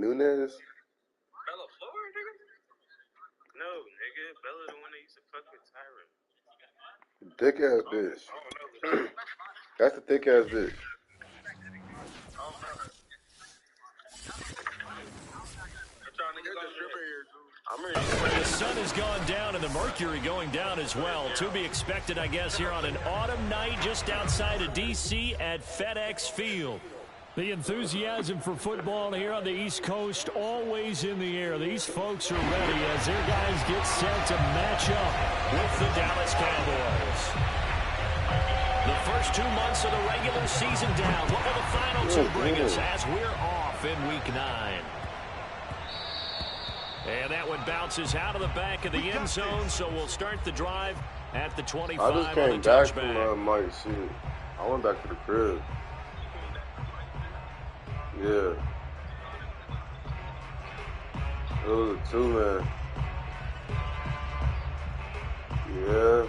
Nunez? Bella Fleur, nigga? No, nigga. Bella the one that used to fuck with Tyron. Thick ass bitch. That's the thick ass bitch. The sun has gone down and the mercury going down as well. To be expected, I guess, here on an autumn night just outside of D.C. at FedEx Field. The enthusiasm for football here on the East Coast always in the air. These folks are ready as their guys get set to match up with the Dallas Cowboys. The first 2 months of the regular season down. What will the final two bring us as we're off in Week 9? And that one bounces out of the back of the end zone, so we'll start the drive at the 25 I just came back from Mike. Shit. I went back to the crib. Yeah. It was a 2-man. Yeah.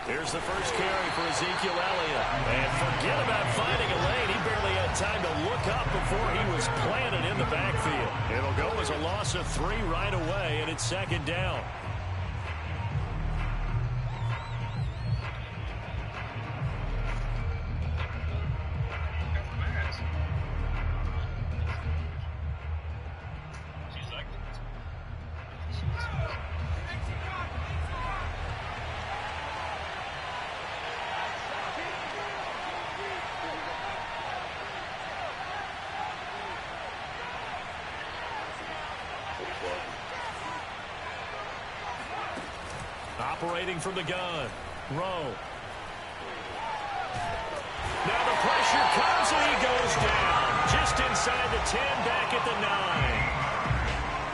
Here's the first carry for Ezekiel Elliott. And forget about finding a lane. He barely had time to look up before he was planted in the backfield. It'll go as a loss of 3 right away, and it's second down. Operating from the gun. Rowe. Now the pressure comes and he goes down. Just inside the 10, back at the 9.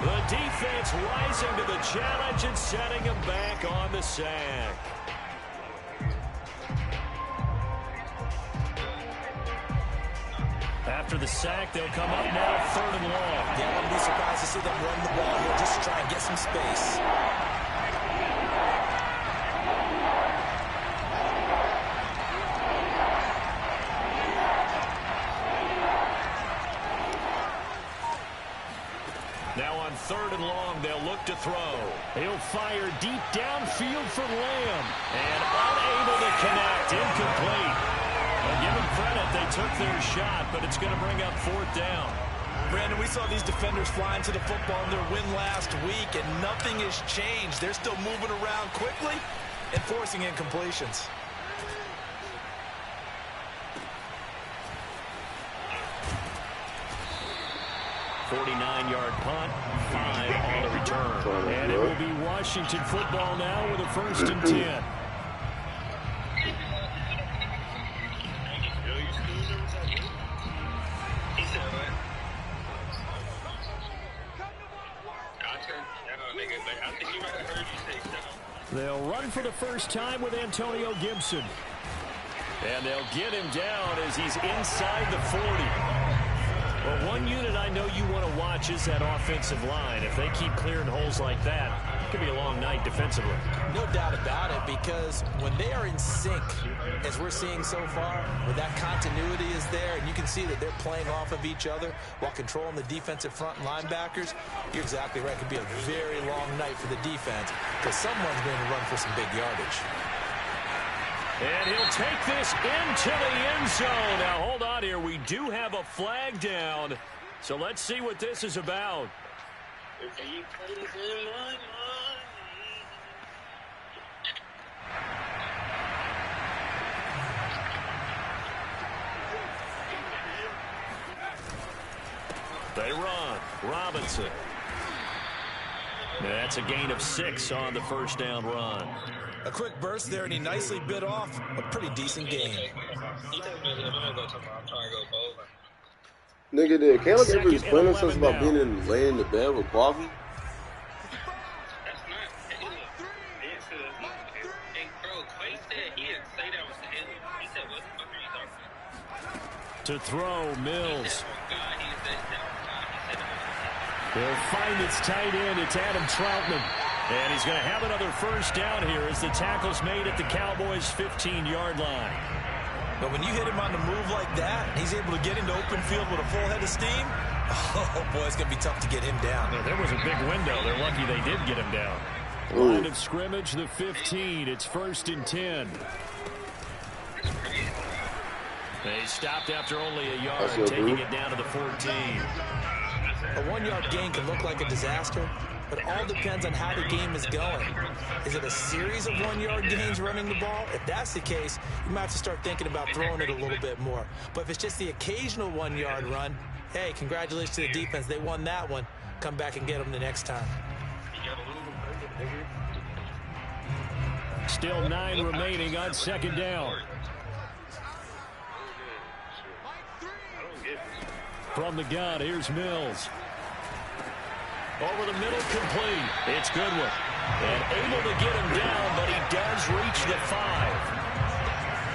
The defense rising to the challenge and setting him back on the sack. After the sack, they'll come up now 3rd and long. Yeah, I wouldn't be surprised to see them run the ball here just to try and get some space. Now on 3rd and long, they'll look to throw. He'll fire deep downfield for Lamb. And unable to connect. Incomplete. Well, give them credit. They took their shot, but it's going to bring up 4th down. Brandon, we saw these defenders flying to the football in their win last week, and nothing has changed. They're still moving around quickly and forcing incompletions. .49-yard punt, 5 on the return. And it will be Washington football now with a 1st and 10. They'll run for the first time with Antonio Gibson. And they'll get him down as he's inside the 40. Well, one unit I know you want to watch is that offensive line. If they keep clearing holes like that, it could be a long night defensively. No doubt about it, because when they are in sync, as we're seeing so far, where that continuity is there, and you can see that they're playing off of each other while controlling the defensive front and linebackers, you're exactly right. It could be a very long night for the defense, because someone's going to run for some big yardage. And he'll take this into the end zone. Now, hold on here. We do have a flag down. So let's see what this is about. They run. Robinson. Now, that's a gain of 6 on the first down run. A quick burst there, and he nicely bit off a pretty decent gain. Nigga, did Caleb ever explain to us about being laying in the bed with coffee? To throw, Mills. They'll find its tight end. It's Adam Troutman. And he's going to have another first down here as the tackle's made at the Cowboys' 15-yard line. But when you hit him on the move like that, he's able to get into open field with a full head of steam. Oh, boy, it's going to be tough to get him down. Yeah, there was a big window. They're lucky they did get him down. Line of scrimmage, the 15. It's 1st and 10. They stopped after only a yard, taking it down to the 14. A 1-yard gain can look like a disaster, but it all depends on how the game is going. Is it a series of 1-yard gains running the ball? If that's the case, you might have to start thinking about throwing it a little bit more. But if it's just the occasional 1-yard run, hey, congratulations to the defense. They won that one. Come back and get them the next time. Still 9 remaining on 2nd down. From the gun, here's Mills. Over the middle, complete. It's Goodwin. And able to get him down, but he does reach the 5.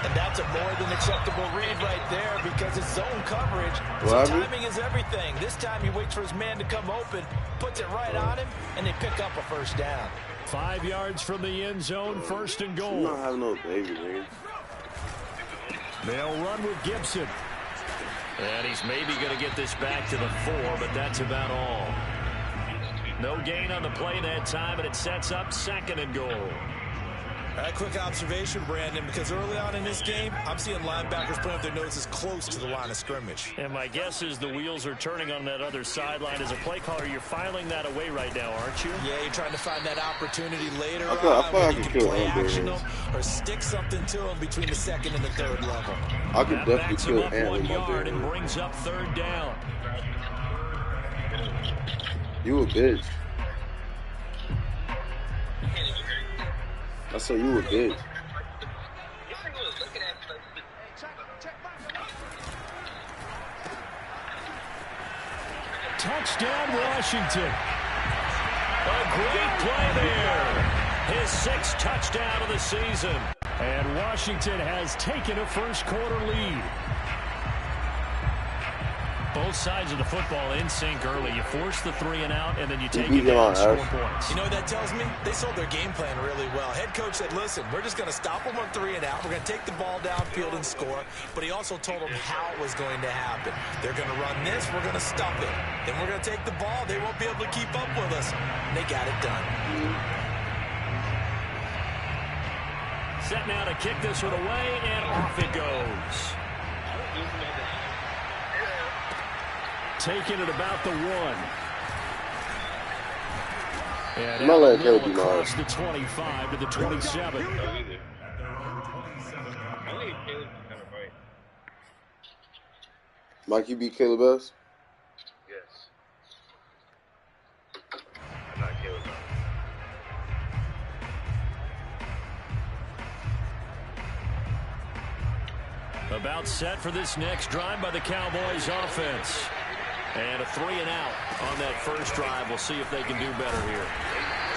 And that's a more than acceptable read right there because it's zone coverage. So timing is everything. This time he waits for his man to come open, puts it right on him, and they pick up a first down. 5 yards from the end zone, 1st and goal. You don't have no baby, man. They'll run with Gibson. And he's maybe going to get this back to the 4, but that's about all. No gain on the play that time, and it sets up 2nd and goal. A quick observation, Brandon, because early on in this game, I'm seeing linebackers putting up their noses close to the line of scrimmage. And my guess is the wheels are turning on that other sideline. As a play caller, you're filing that away right now, aren't you? Yeah, you're trying to find that opportunity later on where you can play action them or stick something to them between the 2nd and the 3rd level. I could definitely kill up 1 yard and brings up 3rd down. You a bitch. I said you a bitch. Touchdown, Washington. A great play there. His 6th touchdown of the season. And Washington has taken a first-quarter lead. Both sides of the football in sync early. You force the 3 and out, and then you take it down and score points. You know what that tells me? They sold their game plan really well. Head coach said, listen, we're just going to stop them on 3 and out. We're going to take the ball downfield and score. But he also told them how it was going to happen. They're going to run this. We're going to stop it. Then we're going to take the ball. They won't be able to keep up with us. And they got it done. Set now to kick this one away, and off it goes. Taking it about the 1. And across the 25 to the 27. Mike, you beat Caleb S? Yes. I'm not Caleb. About set for this next drive by the Cowboys offense. And a 3 and out on that first drive. We'll see if they can do better here.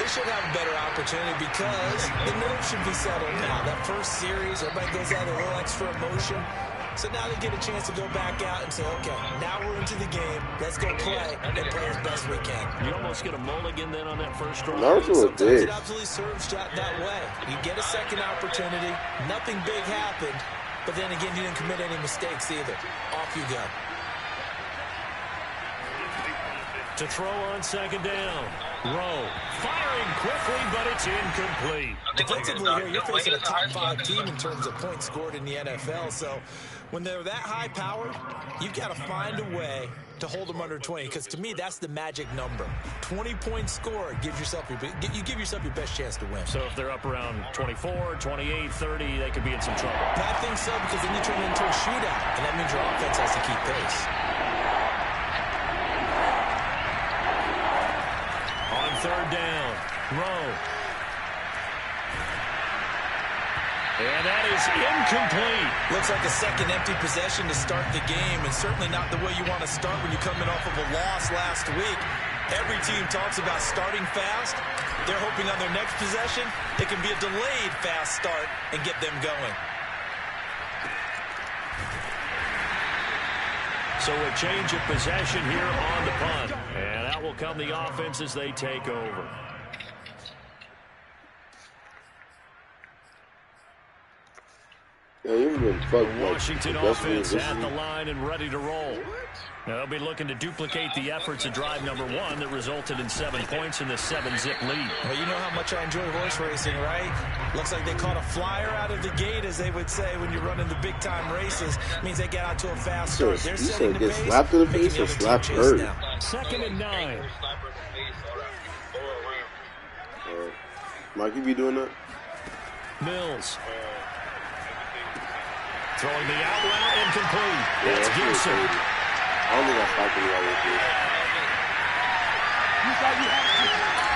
They should have a better opportunity because the nerves should be settled now. That first series, everybody goes out with a little extra emotion. So now they get a chance to go back out and say, okay, now we're into the game. Let's go play and play as best we can. You almost get a mulligan then on that first drive. Sometimes it absolutely serves that way. You get a second opportunity. Nothing big happened. But then again, you didn't commit any mistakes either. Off you go. To throw on 2nd down. Rowe firing quickly, but it's incomplete. Defensively here, you're facing a top 5 team in terms of points scored in the NFL. So when they're that high-powered, you've got to find a way to hold them under 20. Because to me, that's the magic number. 20 points scored gives yourself you give yourself your best chance to win. So if they're up around 24, 28, 30, they could be in some trouble. I think so, because then you turn it into a shootout, and that means your offense has to keep pace. On 3rd down, Rowe. And that is incomplete. Looks like a second empty possession to start the game, and certainly not the way you want to start when you're coming off of a loss last week. Every team talks about starting fast. They're hoping on their next possession, it can be a delayed fast start and get them going. So a change of possession here on the punt. And out will come the offense as they take over. Yeah, you've been fucked. Washington offense at the line and ready to roll. Now they'll be looking to duplicate the efforts of drive number 1 that resulted in 7 points in the 7-zip lead. Well, you know how much I enjoy horse racing, right? Looks like they caught a flyer out of the gate, as they would say when you're running the big-time races. It means they get out to a fast start. They're setting the pace, slapped in the face or slapped hurt. 2nd and 9. Mike, you be doing that? Mills. Throwing the out route incomplete. That's Gibson. I don't think I stopped anybody with this.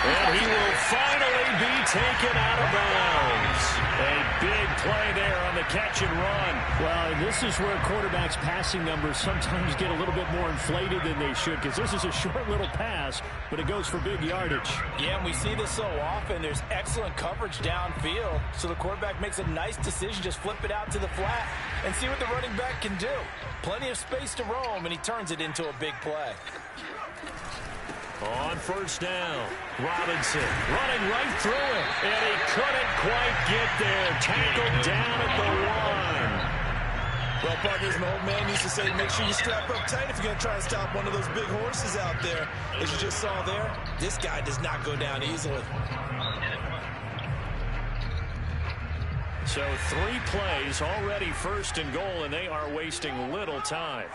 And he will finally be taken out of bounds. A big play there on the catch and run. Well, and this is where quarterbacks' passing numbers sometimes get a little bit more inflated than they should, because this is a short little pass, but it goes for big yardage. Yeah, and we see this so often. There's excellent coverage downfield, so the quarterback makes a nice decision. Just flip it out to the flat and see what the running back can do. Plenty of space to roam, and he turns it into a big play. On 1st down, Robinson running right through it, and he couldn't quite get there. Tackled down at the 1. Well, partners, my old man used to say, make sure you strap up tight if you're going to try and stop one of those big horses out there. As you just saw there, this guy does not go down easily. So 3 plays, already 1st and goal, and they are wasting little time.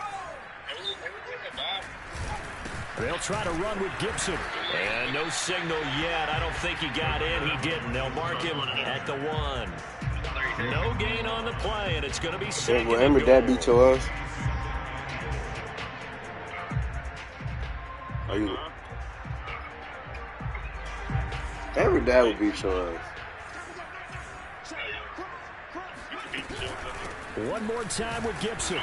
They'll try to run with Gibson. And no signal yet. I don't think he got in. He didn't. They'll mark him at the 1. No gain on the play, and it's going to be 2nd Will and goal. Dad beat your ass? Are you? Every dad would beat your ass. One more time with Gibson.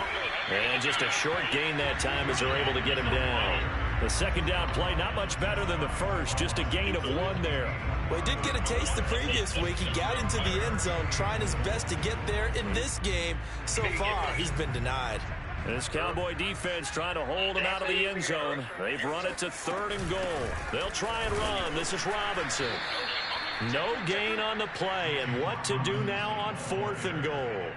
And just a short gain that time as they're able to get him down. The 2nd down play, not much better than the 1st. Just a gain of 1 there. Well, he did get a taste the previous week. He got into the end zone, trying his best to get there. In this game, so far, he's been denied. This Cowboy defense trying to hold him out of the end zone. They've run it to 3rd and goal. They'll try and run. This is Robinson. No gain on the play, and what to do now on 4th and goal.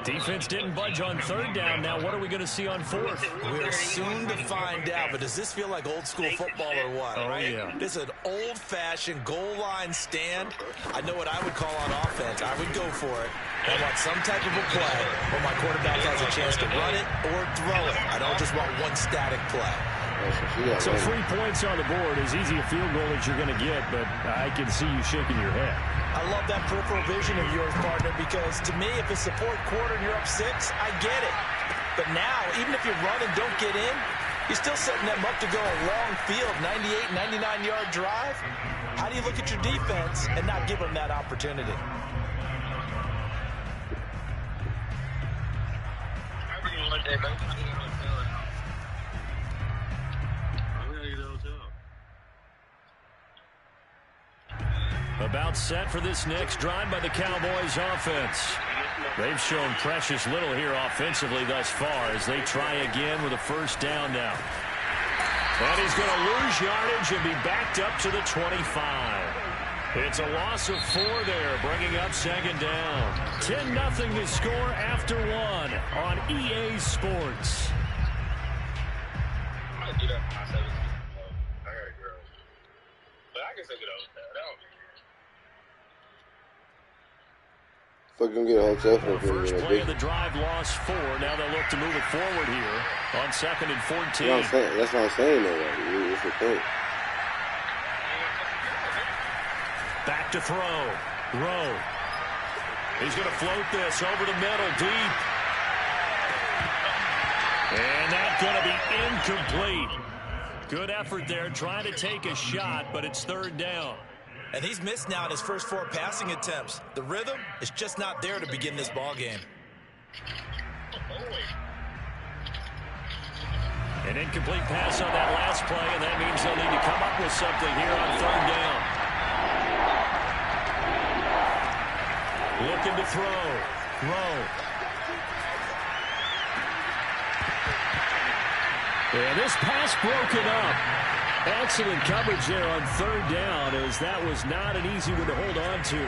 Defense didn't budge on 3rd down. Now what are we going to see on 4th? We're soon to find out, but does this feel like old school football or what? Oh, yeah. This is an old-fashioned goal line stand. I know what I would call on offense. I would go for it. I want some type of a play where my quarterback has a chance to run it or throw it. I don't just want one static play. So 3 points on the board, as easy a field goal as you're going to get, but I can see you shaking your head. I love that peripheral vision of yours, partner, because to me, if it's the 4th quarter and you're up 6, I get it. But now, even if you run and don't get in, you're still setting them up to go a long field, 98, 99-yard drive. How do you look at your defense and not give them that opportunity? About set for this next drive by the Cowboys offense. They've shown precious little here offensively thus far as they try again with a 1st down now. And he's going to lose yardage and be backed up to the 25. It's a loss of 4 there, bringing up 2nd down. 10-0 to score after 1 on EA Sports. Fucking get a hotel for First play of the drive, lost 4. Now they'll look to move it forward here on 2nd and 14. You know what I'm saying? That's what I'm saying, though. Like, what's the thing? Back to throw. Rowe. He's going to float this over the middle, deep. And that's going to be incomplete. Good effort there, trying to take a shot, but it's 3rd down. And he's missed now in his first 4 passing attempts. The rhythm is just not there to begin this ball game. An incomplete pass on that last play, and that means they'll need to come up with something here on 3rd down. Looking to throw. Rowe. And this pass broken up. Excellent coverage there on 3rd down, as that was not an easy one to hold on to.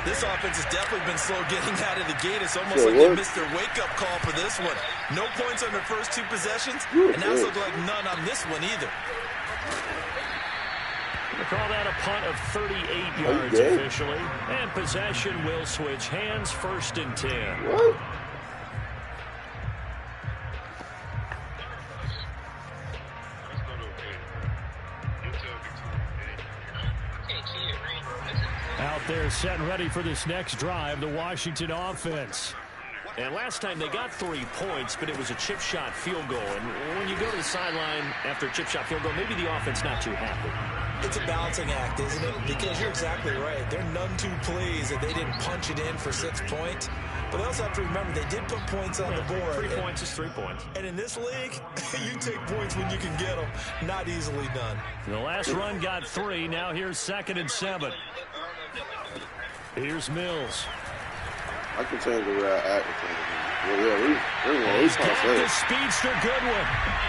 This offense has definitely been slow getting out of the gate. It's almost like they missed their wake-up call for this one. No points on their first 2 possessions, and now it's looking like none on this one either. They call that a punt of 38 yards officially. And possession will switch hands, 1st and 10. What? Out there set and ready for this next drive, the Washington offense. And last time they got 3 points, but it was a chip shot field goal. And when you go to the sideline after a chip shot field goal, maybe the offense not too happy. It's a balancing act, isn't it? Because you're exactly right. They're none too pleased that they didn't punch it in for 6 points. But they also have to remember they did put points on the board. 3 points is 3 points. And in this league, you take points when you can get them. Not easily done. The last run got 3. Now here's 2nd and 7. Here's Mills. I can change the way I act. He's got the speedster Goodwin.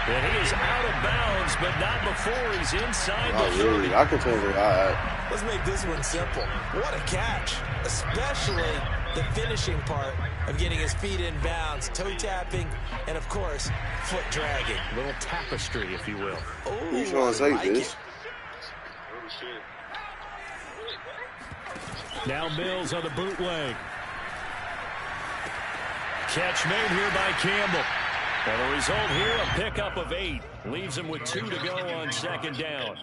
And he is out of bounds, but not before he's inside the 30. I can change the way I act. Let's make this one simple. What a catch. Especially the finishing part of getting his feet in bounds, toe tapping, and of course, foot dragging. A little tapestry, if you will. Oh, He's trying to say this. Now Mills on the bootleg. Catch made here by Campbell. And the result here, a pickup of 8. Leaves him with 2 to go on 2nd down.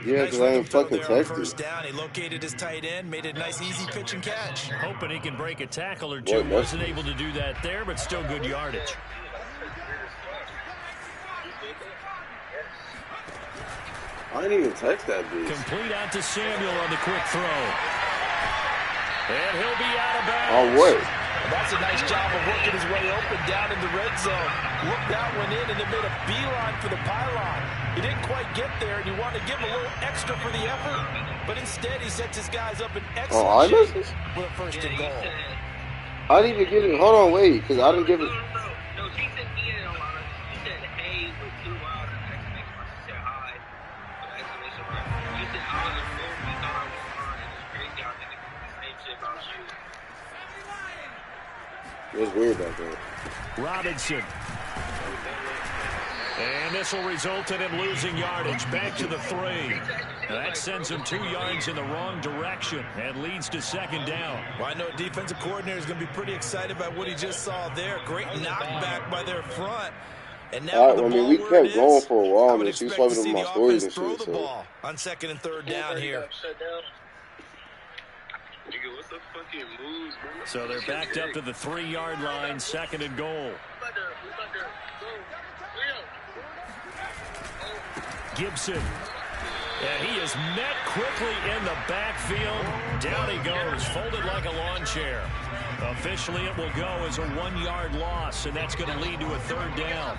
Yeah, because I ain't fucking texted. First down, he located his tight end, made a nice easy pitch and catch. Hoping he can break a tackle or 2. Wasn't able to do that there, but still good yardage. I didn't even text that bitch. Complete out to Samuel on the quick throw. And he'll be out of bounds. On what? That's a nice job of working his way open down in the red zone. Looked that one in and then made a beeline for the pylon. He didn't quite get there, and you want to give him a little extra for the effort, but instead he sets his guys up in excellent shape with a 1st and goal. I didn't even get it. Hold on, wait, because I didn't give it. No, she said he didn't allow us. She said hey with 2 wild and exclamation mark. She said hi with exclamation mark. You said I was informed. We thought I was fine. It's crazy. I think it's the same shit about you. What's weird about that? Robinson. And this will result in him losing yardage. Back to the 3. That sends him 2 yards in the wrong direction and leads to 2nd down. Well, I know defensive coordinator is going to be pretty excited about what he just saw there. Great knockback by their front. And now we kept going for a while, man. She was talking to my stories and throw shit. the ball on 2nd and 3rd down here. So they're backed up to the 3-yard line, 2nd and goal. Gibson. And he is met quickly in the backfield. Down he goes, folded like a lawn chair. Officially, it will go as a 1-yard loss, and that's going to lead to a 3rd down.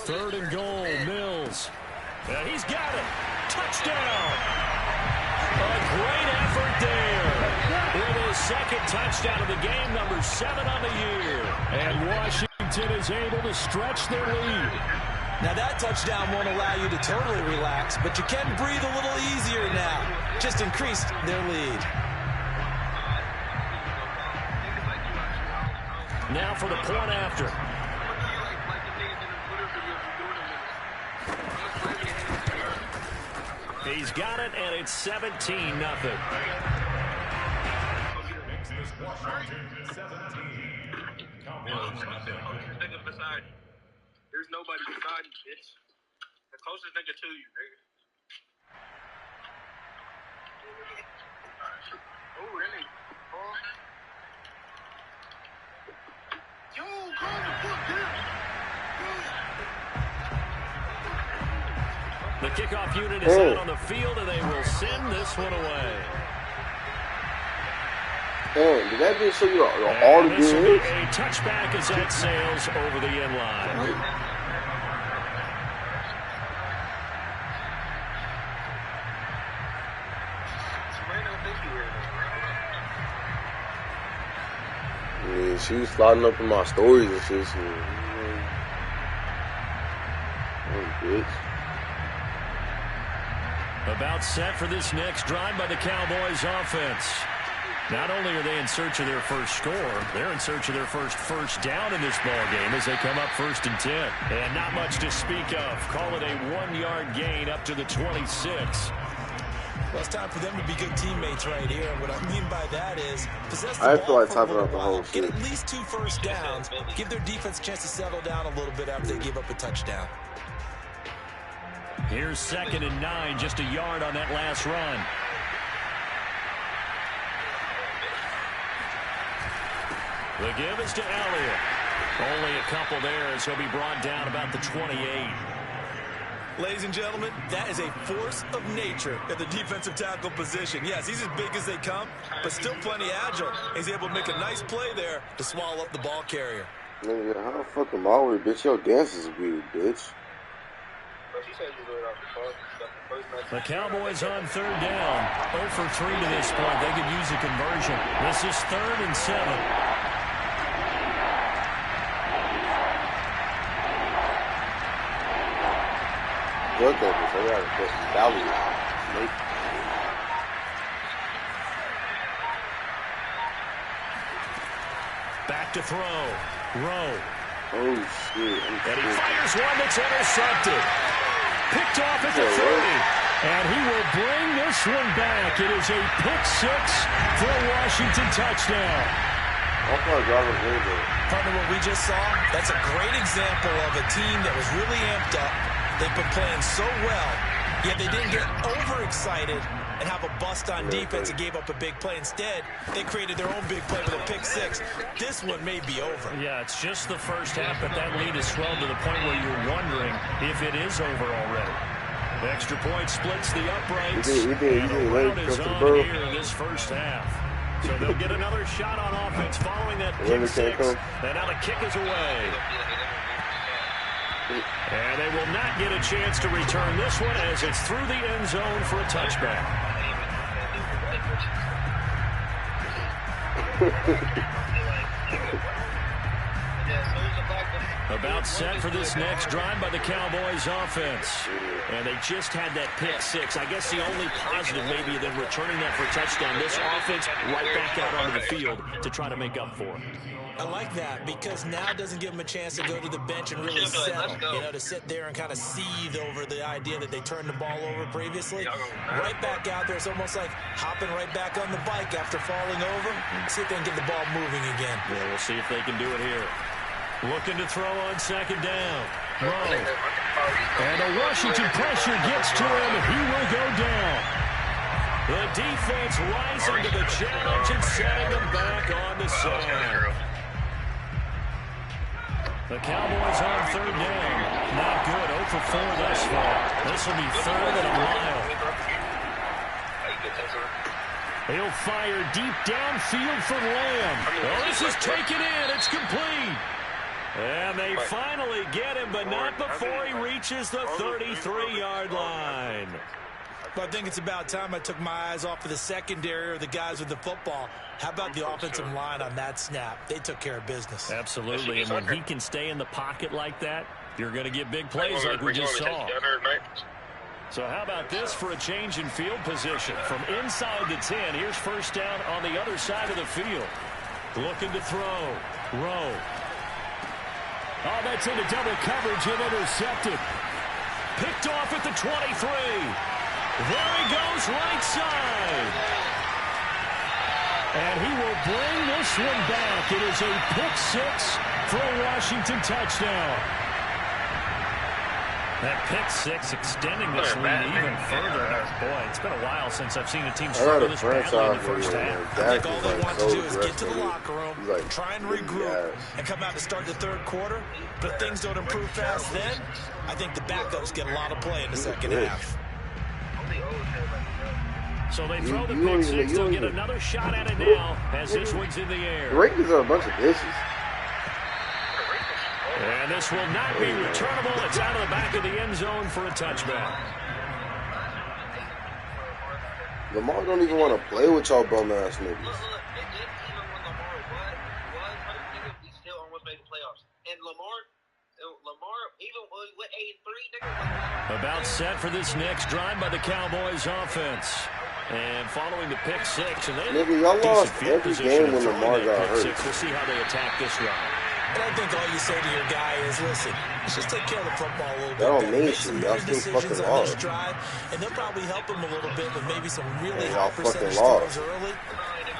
Third and goal, Mills. And he's got it. Touchdown. A great effort there. With his 2nd touchdown of the game, number 7 on the year. And Washington is able to stretch their lead. Now that touchdown won't allow you to totally relax, but you can breathe a little easier now. Just increased their lead. Now for the point after. He's got it, and it's 17-0. There's nobody beside you, bitch. The closest nigga to you, nigga. Oh, really? Yo, calm the fuck down. The kickoff unit is out on the field, and they will send this one away. Damn, did that bitch show you all the This will be games? a touchback as that sails over the end line. Yeah, she was sliding up in my stories and shit. So, bitch. About set for this next drive by the Cowboys offense. Not only are they in search of their first score, they're in search of their first down in this ball game as they come up 1st and 10. And not much to speak of. Call it a 1-yard gain up to the 26. Well, it's time for them to be good teammates right here. And what I mean by that is possess the I ball feel like for a typing little out the while, whole get shit. at least 2 first downs, give their defense a chance to settle down a little bit after they give up a touchdown. Here's 2nd and 9, just a yard on that last run. The give is to Elliott. Only a couple there as he'll be brought down about the 28. Ladies and gentlemen, that is a force of nature at the defensive tackle position. Yes, he's as big as they come, but still plenty agile. He's able to make a nice play there to swallow up the ball carrier. Nigga, how fucking ball with bitch? Your dance is weird, bitch. The Cowboys on 3rd down. 0 for 3 to this point. They could use a conversion. This is 3rd and 7. Look at this. I gotta put value. Back to throw. Rowe. Oh, shit. And he fires one that's intercepted. Picked off at the 30. And he will bring this one back. It is a pick 6 for a Washington touchdown. Partner, what we just saw, that's a great example of a team that was really amped up. They've been playing so well, yet they didn't get overexcited and have a bust on defense and gave up a big play. Instead, they created their own big play with a pick 6. This one may be over. Yeah, it's just the first half, but that lead has swelled to the point where you're wondering if it is over already. The extra point splits the uprights, and the round is on here in this first half. So they'll get another shot on offense following that pick 6, and now the kick is away. And they will not get a chance to return this one as it's through the end zone for a touchback. About set for this next drive by the Cowboys offense. And they just had that pick 6. I guess the only positive maybe than returning that for a touchdown. This offense right back out onto the field to try to make up for it. I like that because now it doesn't give them a chance to go to the bench and really settle. You know, to sit there and kind of seethe over the idea that they turned the ball over previously. Right back out there, it's almost like hopping right back on the bike after falling over. See if they can get the ball moving again. Yeah, we'll see if they can do it here. Looking to throw on 2nd down. Rowe. And the Washington pressure gets to him. He will go down. The defense rising to the challenge and setting them back on the side. The Cowboys on 3rd down. Not good. 0 for 4 thus far. This will be 3rd and a mile. He'll fire deep downfield for Lamb. Oh, this is taken in. It's complete. And they finally get him, but not before he reaches the 33-yard line. But I think it's about time I took my eyes off of the secondary or the guys with the football. How about the offensive line on that snap? They took care of business. Absolutely, and when he can stay in the pocket like that, you're going to get big plays like we just saw. So how about this for a change in field position? From inside the 10, here's 1st down on the other side of the field. Looking to throw. Rowe. Oh, that's into double coverage and intercepted. Picked off at the 23. There he goes, right side. And he will bring this one back. It is a pick 6 for a Washington touchdown. That pick 6 extending this lead even further. Boy, it's been a while since I've seen a team struggle this badly in the first half. I think all they want to do is get to the locker room, try and regroup, and come out to start the 3rd quarter. But if things don't improve fast then, I think the backups get a lot of play in the 2nd half. So they throw the pick six. They'll get another shot at it now as this one's in the air. The Ravens are a bunch of bitches. And this will not be returnable. It's out of the back of the end zone for a touchback. Lamar don't even want to play with y'all bum ass niggas. Look, even when Lamar was, we still almost made the playoffs. And Lamar, even with 8-3, nigga. About set for this next drive by the Cowboys offense. And following the pick six. And they nigga, y'all lost every game when Lamar got hurt. We'll see how they attack this drive. And I think all you say to your guy is, listen, let's just take care of the football a little bit. That don't mean Make shit. some Y'all better still fucking decisions on this lost. drive, and they'll probably help him a little bit with maybe some really y'all high percentage fucking throws early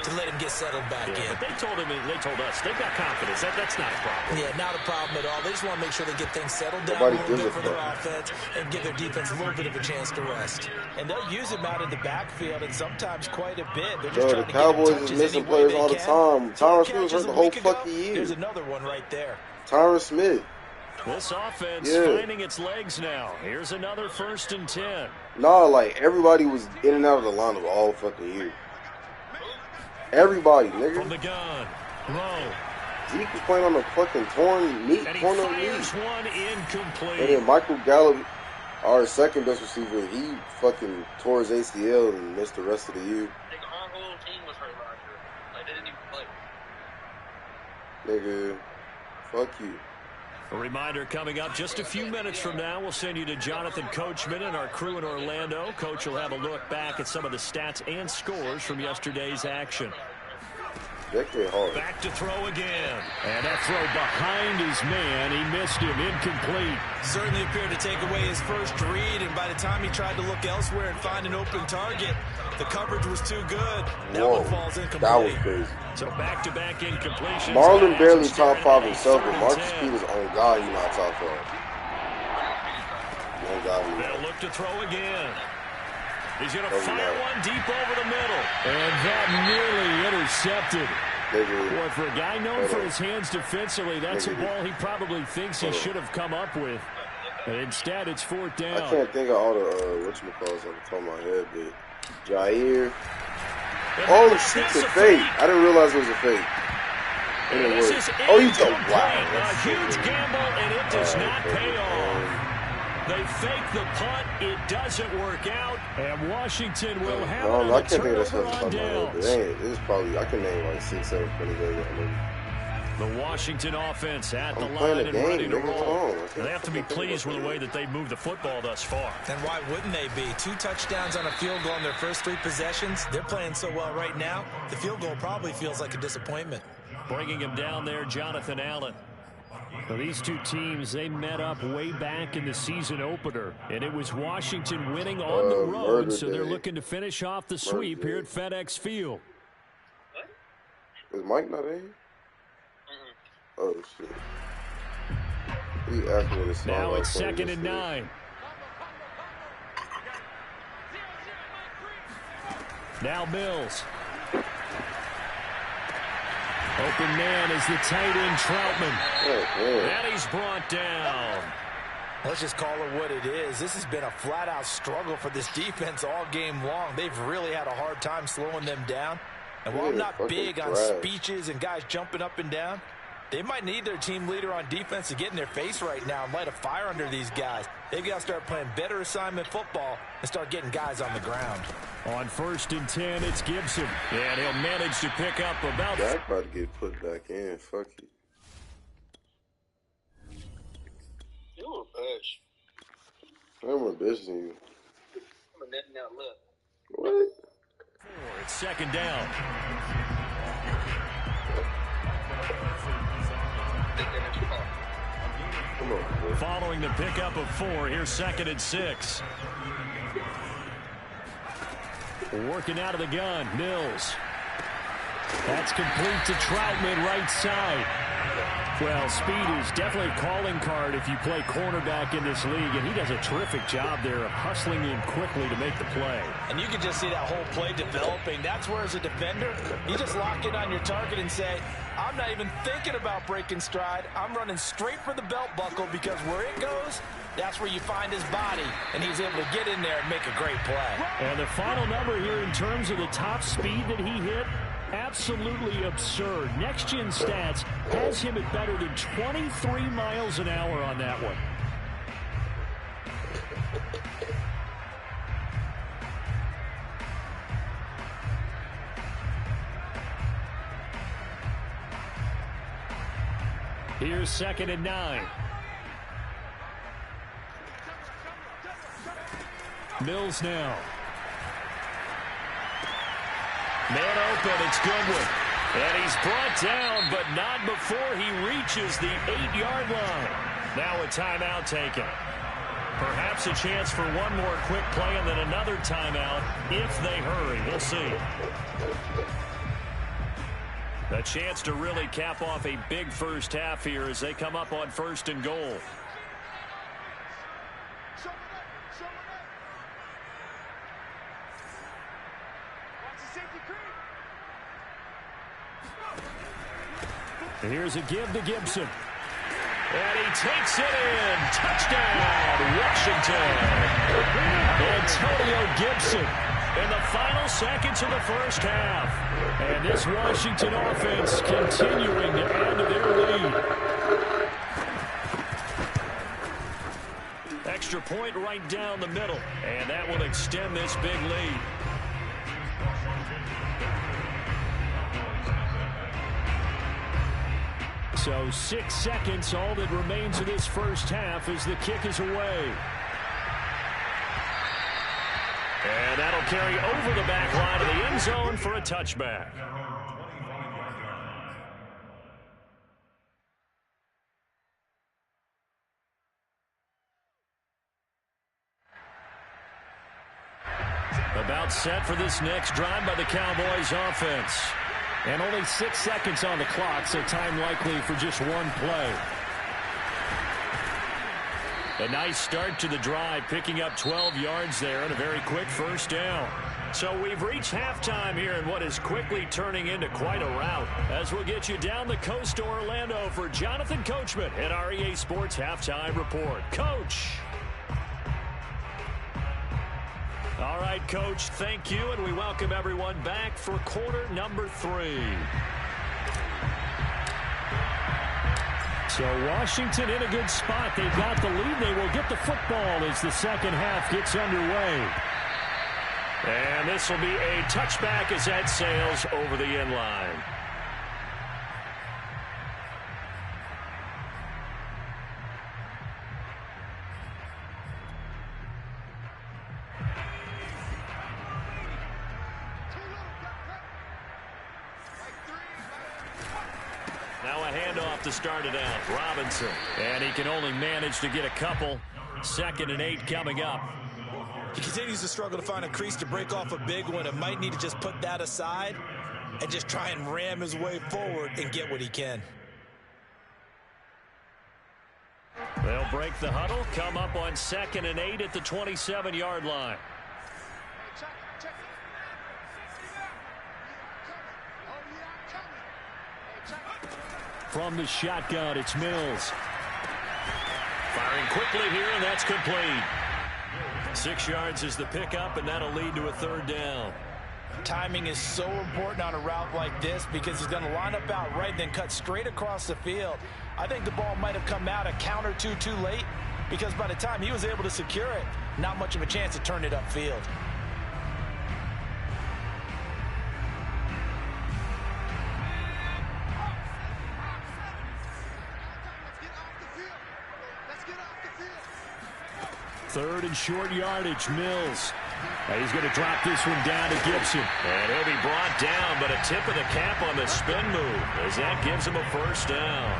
to let him get settled back in. But they told us they've got confidence. That's not a problem. Yeah, not a problem at all. They just want to make sure they get things settled down Nobody a little gives bit a for their fuck. offense and give their defense a little bit of a chance to rest. And they'll use him out in the backfield and sometimes quite a bit. They're just Yo, trying the to get him Cowboys touches is missing any way players they all the can. time. Tyron Smith Catches was hurt the a whole week ago, fucking year. There's another one right there. Tyron Smith. This offense finding its legs now. Here's another 1st and 10. Nah, like, everybody was in and out of the lineup all fucking year. Everybody, From nigga. the gun. Low. Zeke was playing on a fucking torn knee, And he torn up fires knee. one incomplete. And then Michael Gallup, our second best receiver, he fucking tore his ACL and missed the rest of the year. Like, our whole team was hurt last year. Like, they didn't even play. Nigga, fuck you. A reminder coming up just a few minutes from now. We'll send you to Jonathan Coachman and our crew in Orlando. Coach will have a look back at some of the stats and scores from yesterday's action. Hard. Back to throw again. And that throw behind his man. He missed him. Incomplete. Certainly appeared to take away his first read, and by the time he tried to look elsewhere and find an open target, the coverage was too good. That one falls incomplete. That was crazy. So back-to-back incompletions. Marlon barely top 5 himself, but Marcus Peters, on God, he's not top 5. On God, he's They'll not. look to throw again. He's going to Doesn't fire matter. one deep over the middle. And that nearly intercepted. Nigga, Boy, for a guy known for his hands defensively, that's a ball he probably thinks he should have come up with. And instead, it's 4th down. I can't think of all the whatchamacallits on the top of my head, but Jair. Oh, shit's a fake. I didn't realize it was a fake. It didn't work. Oh, you told wow. A huge gamble, and it does not pay off. They fake the punt. It doesn't work out. And Washington will have I can't think of that turnover stuff on on my head, but it's probably, I can name like 6, 7 funny guys. The Washington offense at the I'm playing line a and game, ready to nigga. Hold roll. on. And they have to be pleased with the way that they've moved the football thus far. And why wouldn't they be? 2 touchdowns on a field goal in their first 3 possessions. They're playing so well right now, the field goal probably feels like a disappointment. Bringing him down there, Jonathan Allen. Well, these two teams, they met up way back in the season opener, and it was Washington winning on the road, so they're looking to finish off the sweep here at FedEx Field. Is Mike not in here? Oh, shit. He asked me to smile. Now it's 2nd and 9. Now Mills. Open man is the tight end Troutman. And he's brought down. Let's just call it what it is. This has been a flat-out struggle for this defense all game long. They've really had a hard time slowing them down. And while I'm not big on speeches and guys jumping up and down, they might need their team leader on defense to get in their face right now and light a fire under these guys. They've got to start playing better assignment football and start getting guys on the ground. On 1st and 10, it's Gibson. And he'll manage to pick up about... That's about to get put back in. Fuck you. You were a bitch. I'm a bitch than you. I'm a netting out lip. What? It's 2nd down. Come on, bro. Following the pickup of 4, here's 2nd and 6. Working out of the gun, Mills. That's complete to Troutman, right side. Well, speed is definitely a calling card if you play cornerback in this league, and he does a terrific job there of hustling in quickly to make the play. And you can just see that whole play developing. That's where, as a defender, you just lock in on your target and say, I'm not even thinking about breaking stride. I'm running straight for the belt buckle because where it goes, That's where you find his body, and he's able to get in there and make a great play. And the final number here in terms of the top speed that he hit, absolutely absurd. Next-gen stats has him at better than 23 miles an hour on that one. Here's 2nd and 9. Mills now. Man open, it's Goodwin. And he's brought down, but not before he reaches the 8-yard line. Now a timeout taken. Perhaps a chance for one more quick play and then another timeout if they hurry. We'll see. A chance to really cap off a big first half here as they come up on 1st and goal. Here's a give to Gibson. And he takes it in. Touchdown, Washington. Antonio Gibson in the final seconds of the first half. And this Washington offense continuing to add to their lead. Extra point right down the middle. And that will extend this big lead. So 6 seconds, all that remains of this first half as the kick is away. And that'll carry over the back line of the end zone for a touchback. About set for this next drive by the Cowboys offense. And only 6 seconds on the clock, so time likely for just one play. A nice start to the drive, picking up 12 yards there and a very quick first down. So we've reached halftime here in what is quickly turning into quite a rout. As we'll get you down the coast to Orlando for Jonathan Coachman at our EA Sports Halftime Report. Coach. All right, Coach, thank you, and we welcome everyone back for quarter number 3. So Washington in a good spot. They've got the lead. They will get the football as the second half gets underway. And this will be a touchback as that sails over the end line. Now a handoff to start it out. Robinson. And he can only manage to get a couple. 2nd and 8 coming up. He continues to struggle to find a crease to break off a big one. It might need to just put that aside and just try and ram his way forward and get what he can. They'll break the huddle, come up on 2nd and 8 at the 27-yard line. From the shotgun, it's Mills. Firing quickly here, and that's complete. 6 yards is the pickup, and that'll lead to a 3rd down. Timing is so important on a route like this because he's going to line up out right and then cut straight across the field. I think the ball might have come out a count or two too late because by the time he was able to secure it, not much of a chance to turn it upfield. Third and short yardage, Mills. He's going to drop this one down to Gibson. And he'll be brought down, but a tip of the cap on the spin move as that gives him a 1st down.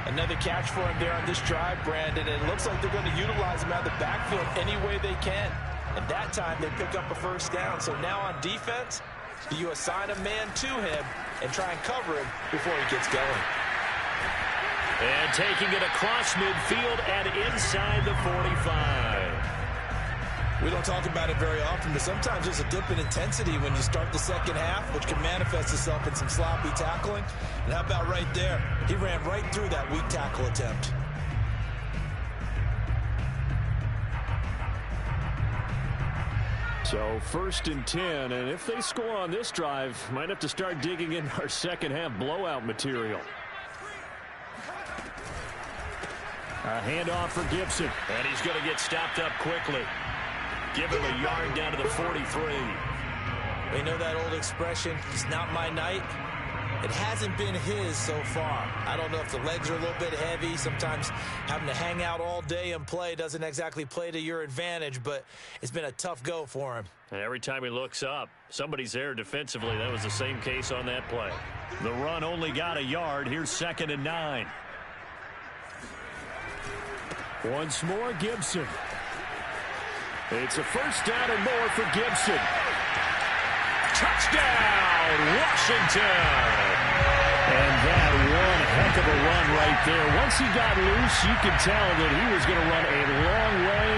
Another catch for him there on this drive, Brandon. And it looks like they're going to utilize him out of the backfield any way they can. And that time they pick up a 1st down. So now on defense, do you assign a man to him and try and cover him before he gets going? And taking it across midfield and inside the 45. We don't talk about it very often, but sometimes there's a dip in intensity when you start the second half, which can manifest itself in some sloppy tackling. And how about right there? He ran right through that weak tackle attempt. So 1st and 10, and if they score on this drive, might have to start digging in our second half blowout material. A handoff for Gibson, and he's going to get stopped up quickly. Give him a yard down to the 43. You know that old expression, it's not my night? It hasn't been his so far. I don't know if the legs are a little bit heavy. Sometimes having to hang out all day and play doesn't exactly play to your advantage, but it's been a tough go for him. And every time he looks up, somebody's there defensively. That was the same case on that play. The run only got a yard. Here's 2nd and 9. Once more, Gibson. It's a 1st down and more for Gibson. Touchdown, Washington! And that one heck of a run right there. Once he got loose, you could tell that he was going to run a long way.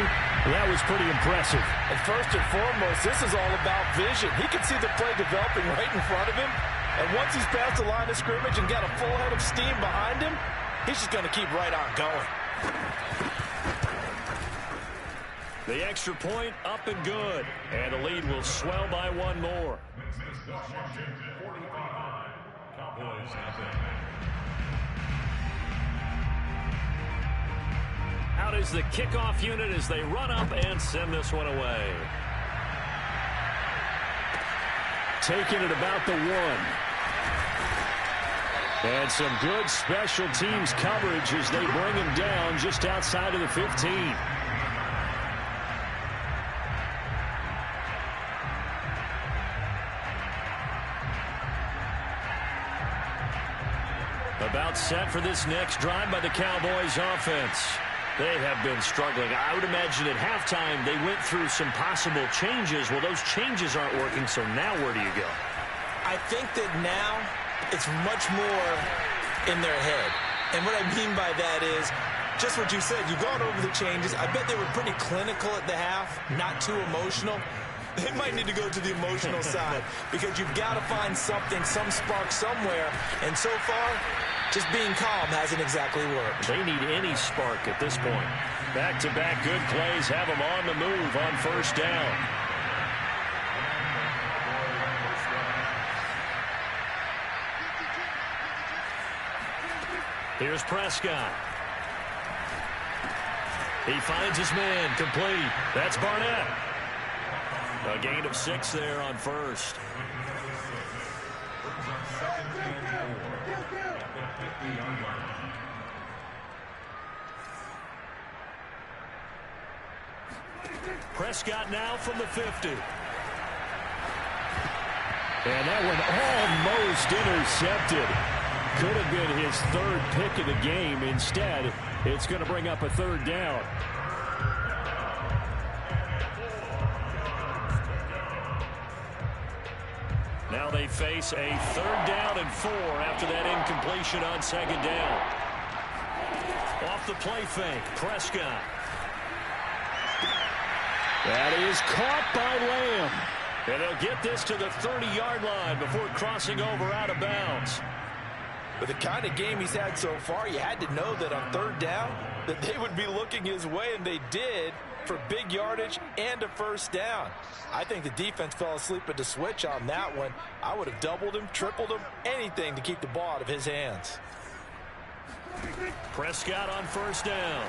That was pretty impressive. And first and foremost, this is all about vision. He can see the play developing right in front of him. And once he's past the line of scrimmage and got a full head of steam behind him, he's just going to keep right on going. The extra point up and good. And the lead will swell by one more. Out is the kickoff unit as they run up and send this one away. Taking it about the 1. And some good special teams coverage as they bring him down just outside of the 15. About set for this next drive by the Cowboys offense. They have been struggling. I would imagine at halftime they went through some possible changes. Well, those changes aren't working, so now where do you go? I think that now it's much more in their head. And what I mean by that is just what you said. You've gone over the changes. I bet they were pretty clinical at the half, not too emotional. They might need to go to the emotional side because you've got to find something, some spark somewhere. And so far, just being calm hasn't exactly worked. They need any spark at this point. Back-to-back good plays have them on the move on 1st down. Here's Prescott. He finds his man complete. That's Barnett. A gain of 6 there on 1st. Prescott now from the 50. And that one almost intercepted. Could have been his 3rd pick of the game. Instead, it's going to bring up a 3rd down. Now they face a 3rd down and 4 after that incompletion on 2nd down. Off the play fake, Prescott. That is caught by Lamb. And they'll get this to the 30-yard line before crossing over out of bounds. With the kind of game he's had so far, you had to know that on 3rd down that they would be looking his way, and they did, for big yardage and a 1st down. I think the defense fell asleep at the switch on that one. I would have doubled him, tripled him, anything to keep the ball out of his hands. Prescott on 1st down.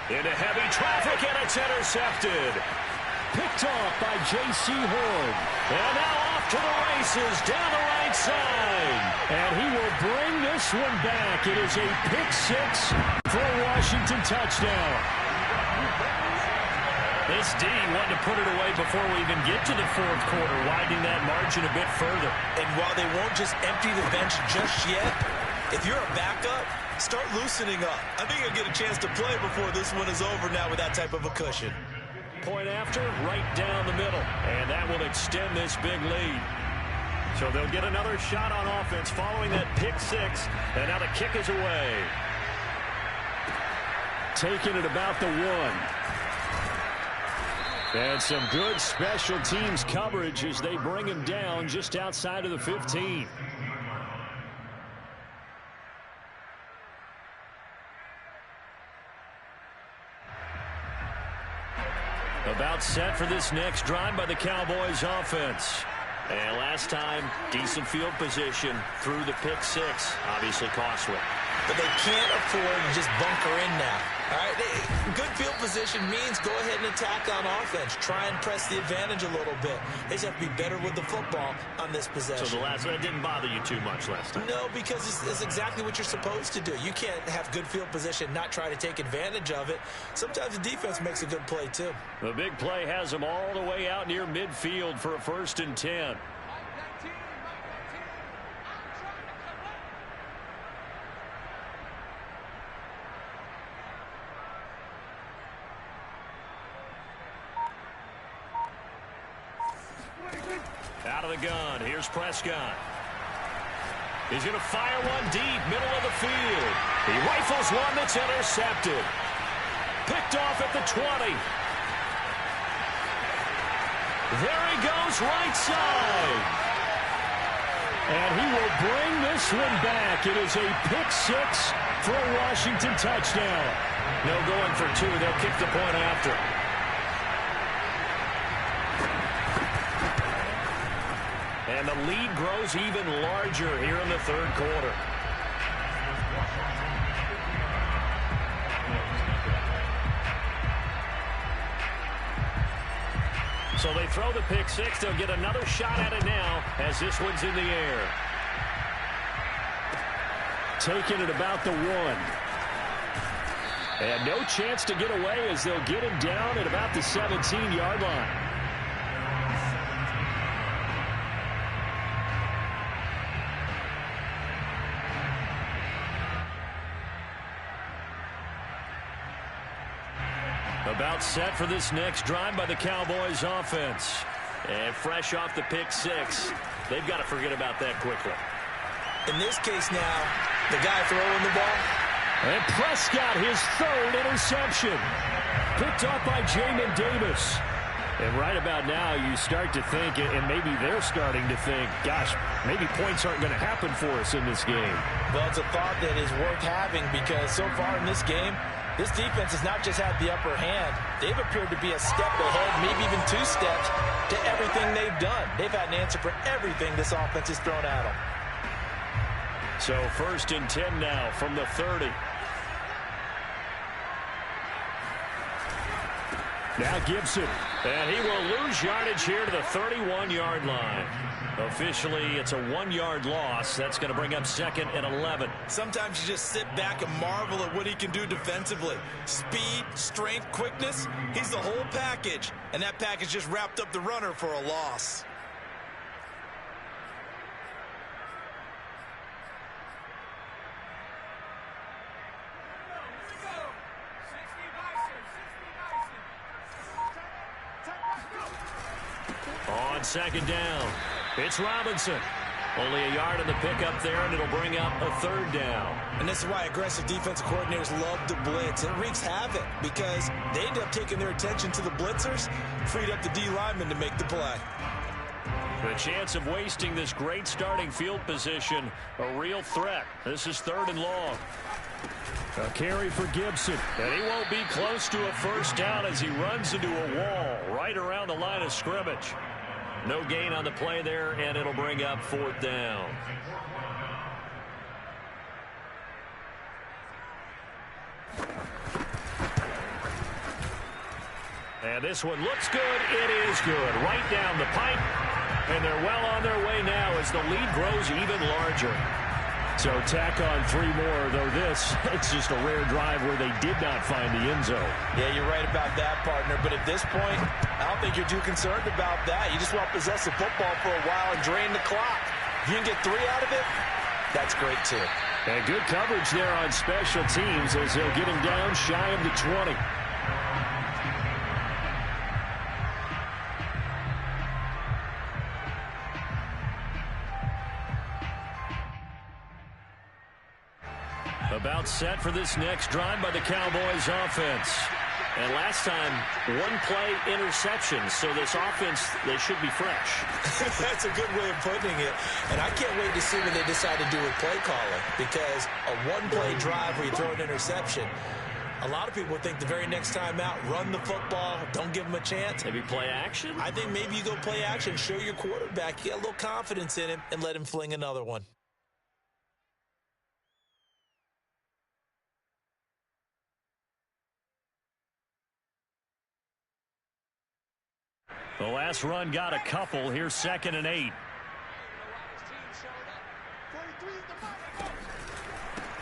Into heavy traffic, and it's intercepted. Picked off by J.C. Horn. And now off to the races down the right side. And he will bring this one back. It is a pick 6 for a Washington touchdown. This D wanted to put it away before we even get to the 4th quarter, widening that margin a bit further. And while they won't just empty the bench just yet, if you're a backup, start loosening up. I think you'll get a chance to play before this one is over now with that type of a cushion. Point after, right down the middle. And that will extend this big lead. So they'll get another shot on offense following that pick 6. And now the kick is away. Taking it about the 1. And some good special teams coverage as they bring him down just outside of the 15. About set for this next drive by the Cowboys offense. And last time, decent field position through the pick six. Obviously costly. But they can't afford to just bunker in now. All right, good field position means go ahead and attack on offense. Try and press the advantage a little bit. They just have to be better with the football on this possession. So the last one didn't bother you too much last time? No, because it's exactly what you're supposed to do. You can't have good field position, not try to take advantage of it. Sometimes the defense makes a good play, too. The big play has them all the way out near midfield for a 1st and 10. Out of the gun. Here's Prescott. He's going to fire one deep, middle of the field. He rifles one that's intercepted. Picked off at the 20. There he goes, right side. And he will bring this one back. It is a pick six for a Washington touchdown. No going for two. They'll kick the point after. And the lead grows even larger here in the 3rd quarter. So they throw the pick six. They'll get another shot at it now as this one's in the air. Taking it about the 1. And no chance to get away as they'll get him down at about the 17-yard line. About set for this next drive by the Cowboys offense. And fresh off the pick six, they've got to forget about that quickly. In this case now, the guy throwing the ball. And Prescott, his 3rd interception. Picked off by Jamin Davis. And right about now, you start to think, and maybe they're starting to think, gosh, maybe points aren't going to happen for us in this game. Well, it's a thought that is worth having because so far in this game, this defense has not just had the upper hand. They've appeared to be a step ahead, maybe even 2 steps, to everything they've done. They've had an answer for everything this offense has thrown at them. So 1st and 10 now from the 30. Now Gibson. And he will lose yardage here to the 31-yard line. Officially, it's a 1-yard loss. That's going to bring up 2nd and 11. Sometimes you just sit back and marvel at what he can do defensively. Speed, strength, quickness. He's the whole package. And that package just wrapped up the runner for a loss. On 2nd down, it's Robinson. Only a yard in the pickup there, and it'll bring up a 3rd down. And this is why aggressive defensive coordinators love to blitz. It wreaks havoc because they end up taking their attention to the blitzers, freed up the D lineman to make the play. The chance of wasting this great starting field position, a real threat. This is 3rd and long. A carry for Gibson, and he won't be close to a 1st down as he runs into a wall right around the line of scrimmage. No gain on the play there, and it'll bring up 4th down. And this one looks good. It is good. Right down the pipe. And they're well on their way now as the lead grows even larger. So tack on 3 more, though it's just a rare drive where they did not find the end zone. Yeah, you're right about that, partner. But at this point, I don't think you're too concerned about that. You just want to possess the football for a while and drain the clock. If you can get 3 out of it, that's great, too. And good coverage there on special teams as they'll get him down shy of the 20. About set for this next drive by the Cowboys offense. And last time, 1-play interception. So this offense, they should be fresh. That's a good way of putting it. And I can't wait to see what they decide to do with play calling. Because a 1-play drive where you throw an interception, A lot of people think the very next time out, run the football, don't give him a chance. Maybe play action? I think maybe you go play action, show your quarterback, get a little confidence in him, and let him fling another one. The last run got a couple. Here's 2nd and 8.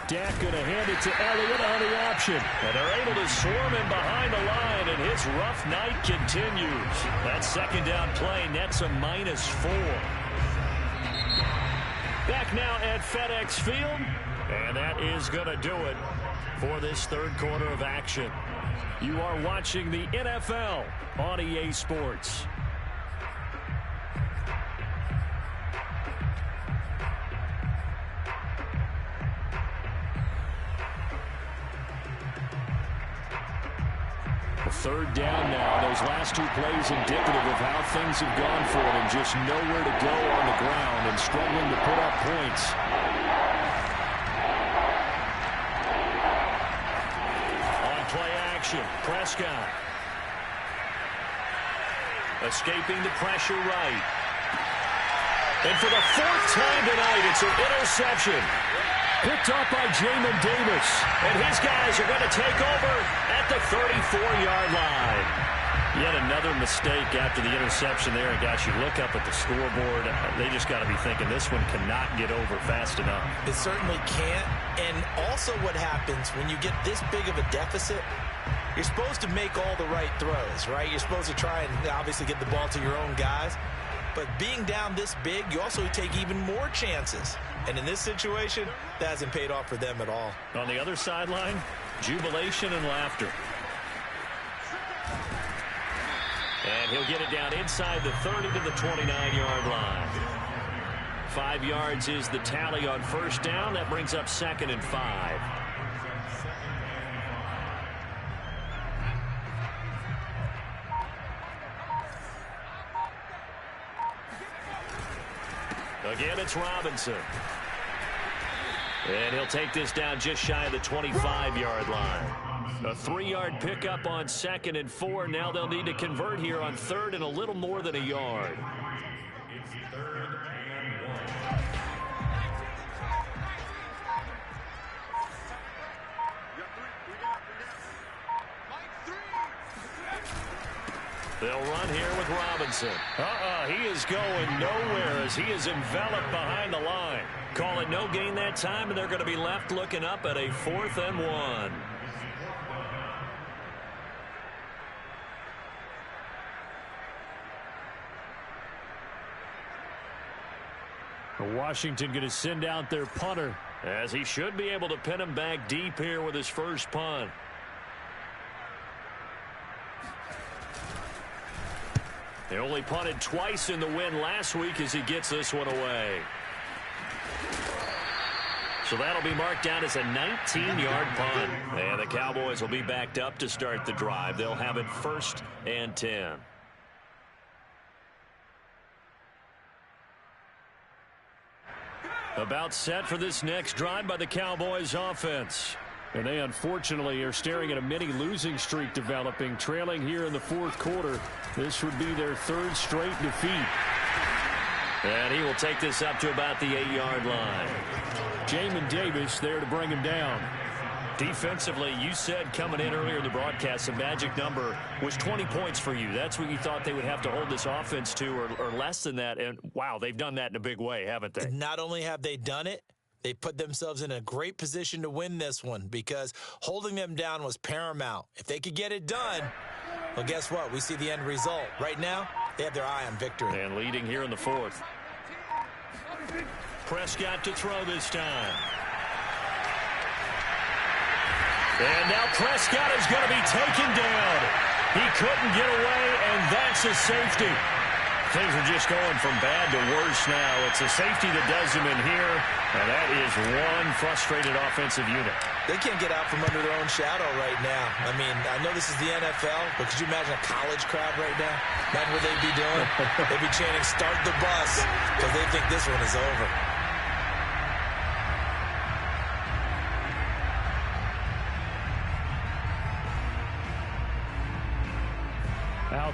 Dak going to hand it to Elliott on the option. And they're able to swarm him behind the line, and his rough night continues. That 2nd down play nets a -4. Back now at FedEx Field. And that is going to do it for this 3rd quarter of action. You are watching the NFL on EA Sports. Third down now. Those last 2 plays indicative of how things have gone for them. Just nowhere to go on the ground and struggling to put up points. On play action, Prescott. Escaping the pressure right. And for the 4th time tonight, it's an interception. Picked up by Jamin Davis. And his guys are going to take over at the 34-yard line. Yet another mistake after the interception there. And, gosh, you look up at the scoreboard. They just got to be thinking this one cannot get over fast enough. It certainly can't. And also what happens when you get this big of a deficit, you're supposed to make all the right throws, right? You're supposed to try and obviously get the ball to your own guys. But being down this big, you also take even more chances. And in this situation, that hasn't paid off for them at all. On the other sideline, jubilation and laughter. And he'll get it down inside the 30 to the 29-yard line. 5 yards is the tally on 1st down. That brings up 2nd and 5. Again, it's Robinson. And he'll take this down just shy of the 25-yard line. A 3-yard pickup on 2nd and 4. Now they'll need to convert here on 3rd and a little more than a yard. It's 3rd and 1. They'll run here with Robinson. He is going nowhere as he is enveloped behind the line. Call it no gain that time, and they're going to be left looking up at a 4th and 1. Washington going to send out their punter, as he should be able to pin him back deep here with his first punt. They only punted twice in the win last week as he gets this one away. So that'll be marked down as a 19-yard punt. And the Cowboys will be backed up to start the drive. They'll have it 1st and 10. About set for this next drive by the Cowboys offense. And they unfortunately are staring at a mini losing streak developing, trailing here in the 4th quarter. This would be their 3rd straight defeat. And he will take this up to about the 8-yard line. Jamin Davis there to bring him down. Defensively, you said coming in earlier in the broadcast, the magic number was 20 points for you. That's what you thought they would have to hold this offense to, or less than that. And, wow, they've done that in a big way, haven't they? Not only have they done it, they put themselves in a great position to win this one because holding them down was paramount. If they could get it done, well, guess what? We see the end result. Right now, they have their eye on victory. And leading here in the 4th. Prescott to throw this time. And now Prescott is going to be taken down. He couldn't get away, and that's a safety. Things are just going from bad to worse now. It's a safety that does him in here, and that is one frustrated offensive unit. They can't get out from under their own shadow right now. I mean, I know this is the NFL, but could you imagine a college crowd right now? Imagine what they'd be doing. They'd be chanting, "Start the bus," because they think this one is over.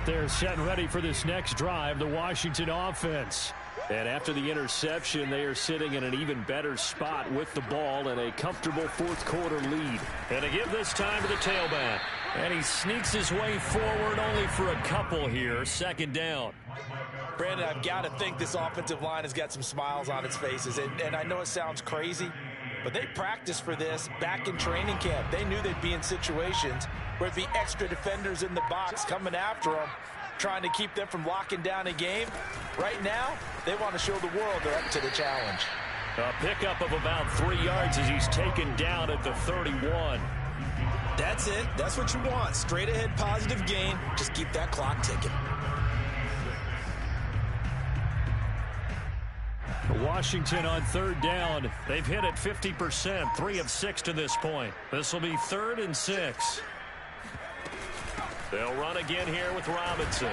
They're set and ready for this next drive, the Washington offense. And after the interception, they are sitting in an even better spot with the ball and a comfortable fourth-quarter lead. And to give this time to the tailback. And he sneaks his way forward only for a couple here. Second down. Brandon, I've got to think this offensive line has got some smiles on its faces. And I know it sounds crazy, but they practiced for this back in training camp. They knew they'd be in situations where there'd be extra defenders in the box coming after them, trying to keep them from locking down a game. Right now, they want to show the world they're up to the challenge. A pickup of about 3 yards as he's taken down at the 31. That's it. That's what you want. Straight ahead positive gain. Just keep that clock ticking. Washington on third down. They've hit it 50%, 3 of 6 to this point. This will be 3rd and 6. They'll run again here with Robinson.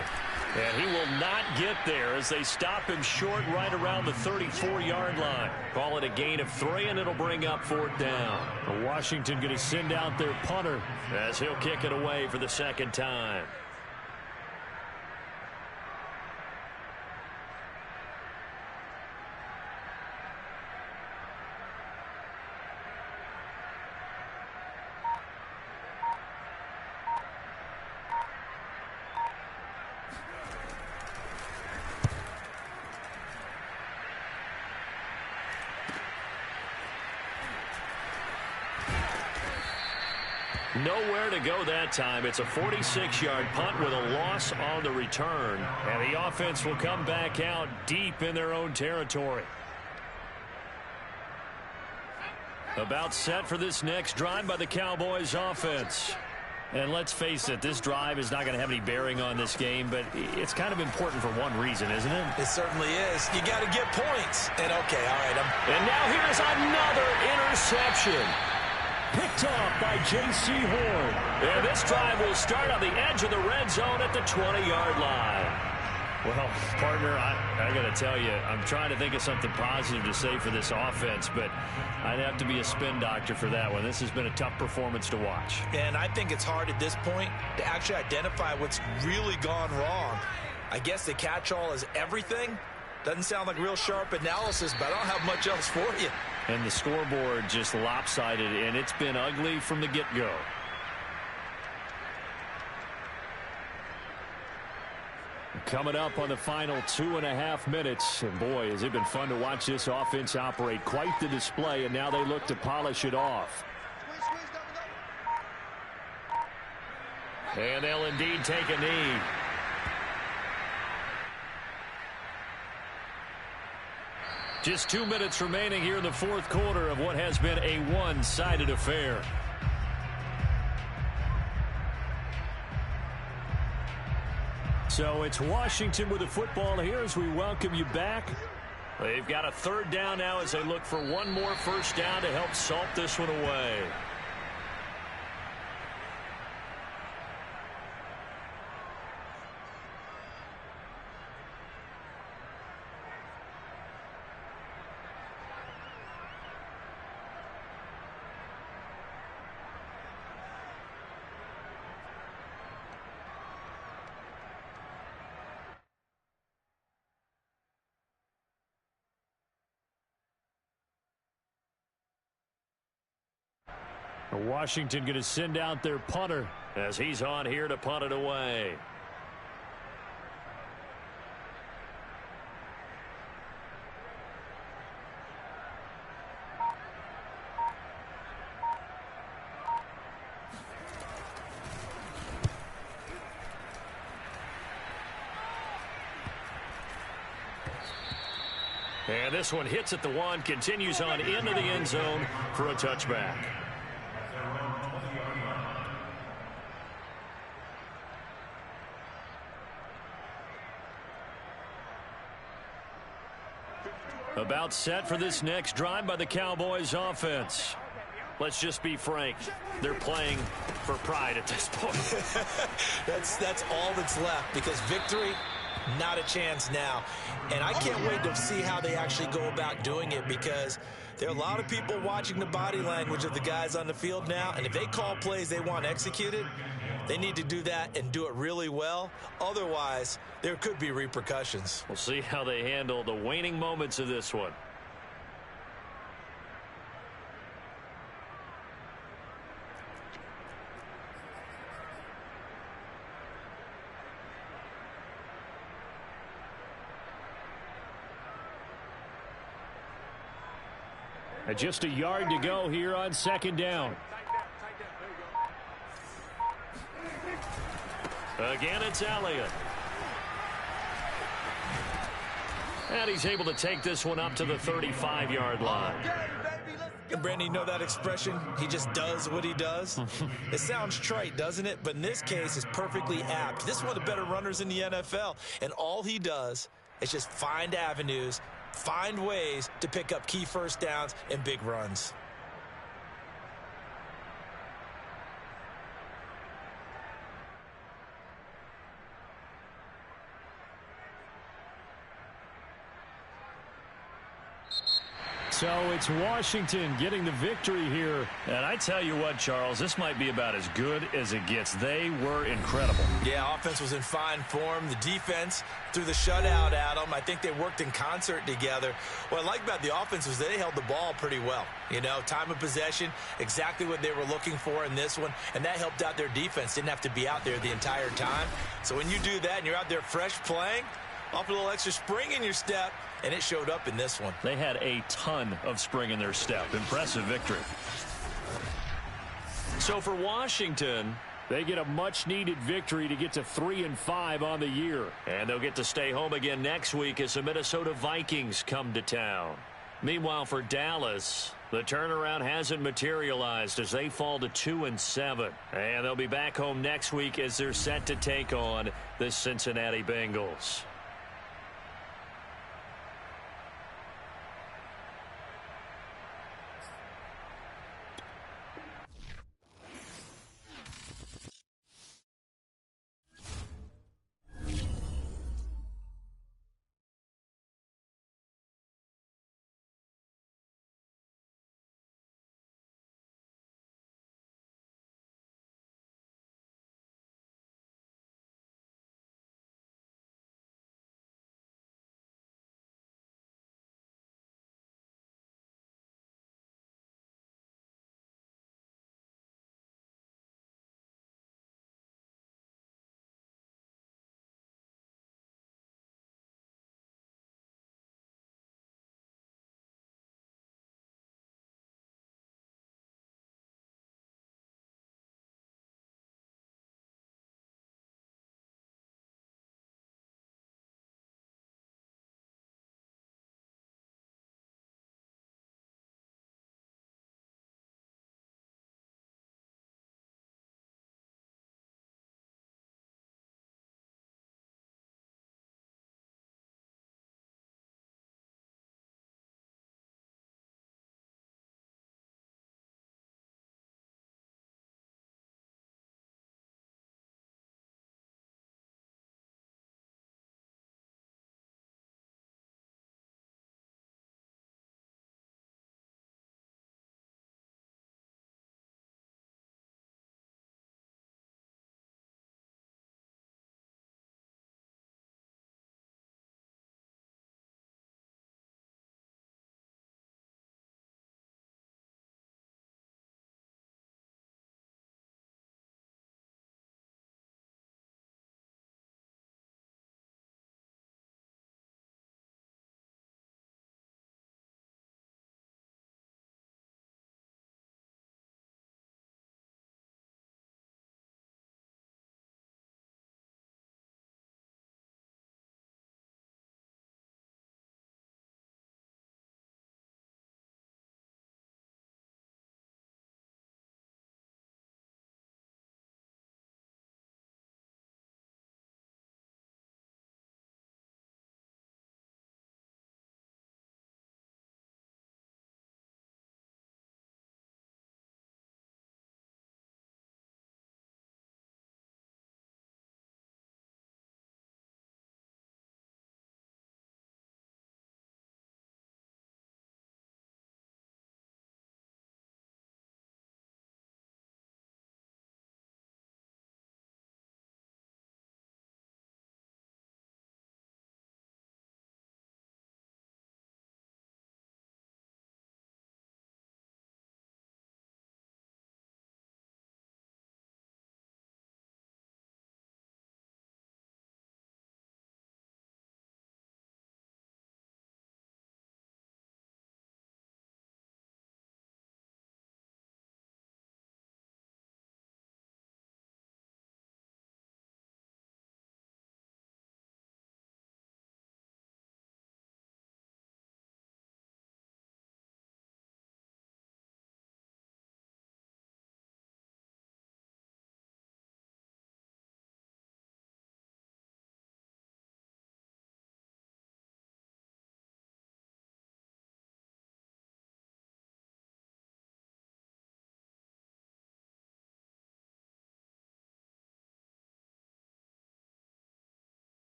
And he will not get there as they stop him short right around the 34-yard line. Call it a gain of 3, and it'll bring up 4th down. Washington going to send out their punter as he'll kick it away for the second time. Nowhere to go that time. It's a 46-yard punt with a loss on the return. And the offense will come back out deep in their own territory. About set for this next drive by the Cowboys offense. And let's face it, this drive is not going to have any bearing on this game, but it's kind of important for one reason, isn't it? It certainly is. You got to get points. And okay, all right. And now here's another interception. Picked off by J.C. Horn. And this drive will start on the edge of the red zone at the 20-yard line. Well, partner, I got to tell you, I'm trying to think of something positive to say for this offense, but I'd have to be a spin doctor for that one. This has been a tough performance to watch. And I think it's hard at this point to actually identify what's really gone wrong. I guess the catch-all is everything. Doesn't sound like real sharp analysis, but I don't have much else for you. And the scoreboard just lopsided, and it's been ugly from the get-go. Coming up on the final 2.5 minutes. And boy, has it been fun to watch this offense operate. Quite the display, and now they look to polish it off. And they'll indeed take a knee. Just 2 minutes remaining here in the fourth quarter of what has been a one-sided affair. So it's Washington with the football here as we welcome you back. They've got a third down now as they look for one more first down to help salt this one away. Washington going to send out their punter as he's on here to punt it away. And this one hits at the 1, continues on into the end zone for a touchback. About set for this next drive by the Cowboys offense. Let's just be frank. They're playing for pride at this point. That's all that's left, because victory, not a chance now. And I can't wait to see how they actually go about doing it, because there are a lot of people watching the body language of the guys on the field now, and if they call plays they want executed, They need to do that and do it really well. Otherwise, there could be repercussions. We'll see how they handle the waning moments of this one. And just a yard to go here on second down. Again, it's Elliott. And he's able to take this one up to the 35-yard line. And Brandon, you know that expression? He just does what he does? It sounds trite, doesn't it? But in this case, it's perfectly apt. This is one of the better runners in the NFL. And all he does is just find avenues, find ways to pick up key first downs and big runs. So it's Washington getting the victory here. And I tell you what, Charles, this might be about as good as it gets. They were incredible. Yeah, offense was in fine form. The defense threw the shutout at them. I think they worked in concert together. What I like about the offense was they held the ball pretty well. You know, time of possession, exactly what they were looking for in this one. And that helped out their defense. Didn't have to be out there the entire time. So when you do that and you're out there fresh playing, off a little extra spring in your step, and it showed up in this one. They had a ton of spring in their step. Impressive victory. So for Washington, they get a much-needed victory to get to 3-5 on the year. And they'll get to stay home again next week as the Minnesota Vikings come to town. Meanwhile, for Dallas, the turnaround hasn't materialized as they fall to 2-7. And they'll be back home next week as they're set to take on the Cincinnati Bengals.